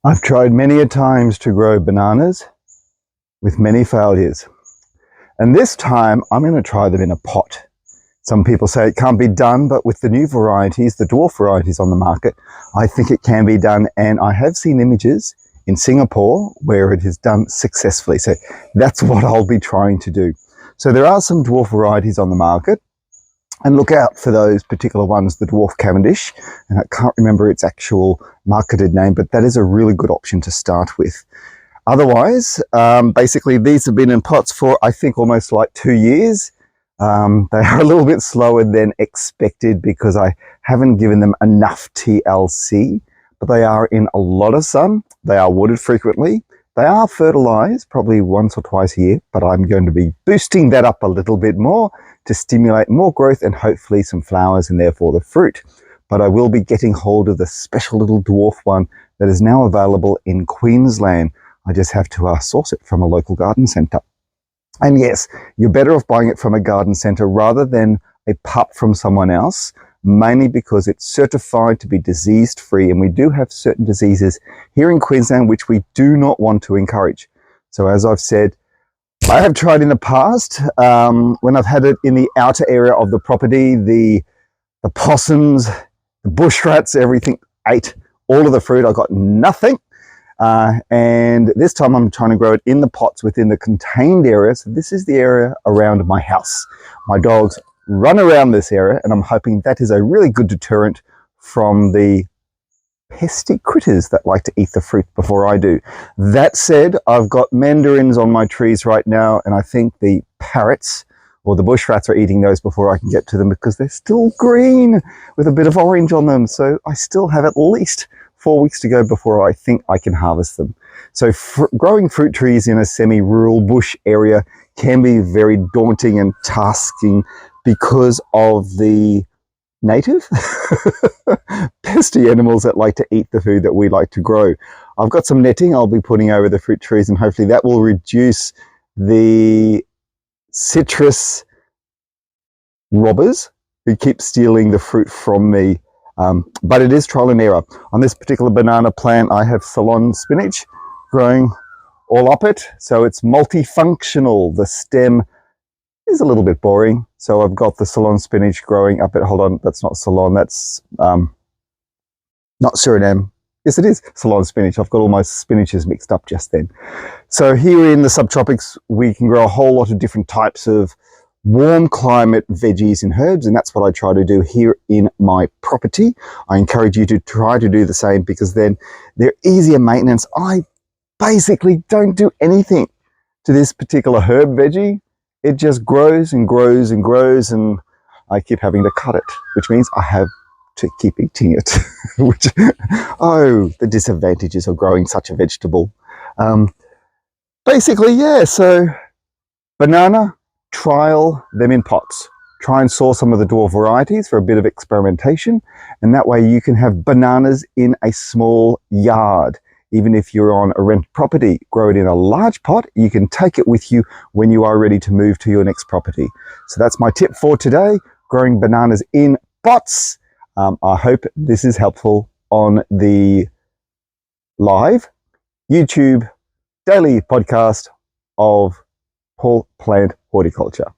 I've tried many a times to grow bananas with many failures. And this time I'm going to try them in a pot. Some people say it can't be done, but with the new varieties, the dwarf varieties on the market, I think it can be done. And I have seen images in Singapore where it is done successfully. So that's what I'll be trying to do. So there are some dwarf varieties on the market. And look out for those particular ones, the Dwarf Cavendish. And I can't remember its actual marketed name, but that is a really good option to start with. Otherwise, basically these have been in pots for, I think, almost like 2 years. They are a little bit slower than expected because I haven't given them enough TLC, but they are in a lot of sun. They are watered frequently. They are fertilized probably once or twice a year, but I'm going to be boosting that up a little bit more to stimulate more growth and hopefully some flowers and therefore the fruit. But I will be getting hold of the special little dwarf one that is now available in Queensland. I just have to source it from a local garden centre. And yes, you're better off buying it from a garden centre rather than a pup from someone else, mainly because it's certified to be disease-free, and we do have certain diseases here in Queensland which we do not want to encourage. So as I've said, I have tried in the past, when I've had it in the outer area of the property, the possums, the bush rats, everything ate all of the fruit. I got nothing. And this time I'm trying to grow it in the pots within the contained area. So this is the area around my house. My dogs run around this area, and I'm hoping that is a really good deterrent from the pesky critters that like to eat the fruit before I do. That said, I've got mandarins on my trees right now, and I think the parrots or the bush rats are eating those before I can get to them because they're still green with a bit of orange on them. So I still have at least 4 weeks to go before I think I can harvest them. So growing fruit trees in a semi-rural bush area can be very daunting and tasking because of the native pesky animals that like to eat the food that we like to grow. I've got some netting I'll be putting over the fruit trees, and hopefully that will reduce the citrus robbers who keep stealing the fruit from me. But it is trial and error. On this particular banana plant, I have Ceylon spinach growing all up it. So it's multifunctional. The stem is a little bit boring. So I've got the Ceylon spinach growing up it. Hold on, that's not Ceylon. That's not Suriname. Yes, it is Ceylon spinach. I've got all my spinaches mixed up just then. So here in the subtropics, we can grow a whole lot of different types of warm climate veggies and herbs, and that's what I try to do here in my property. I encourage you to try to do the same because then they're easier maintenance. I basically don't do anything to this particular herb veggie. It just grows and grows and grows, and I keep having to cut it, which means I have to keep eating it. Which, oh, the disadvantages of growing such a vegetable. Basically, yeah, so banana, trial them in pots. Try and source some of the dwarf varieties for a bit of experimentation, and that way you can have bananas in a small yard. Even if you're on a rent property, grow it in a large pot. You can take it with you when you are ready to move to your next property. So that's my tip for today, growing bananas in pots. I hope this is helpful on the live YouTube daily podcast of Paul Plant Horticulture.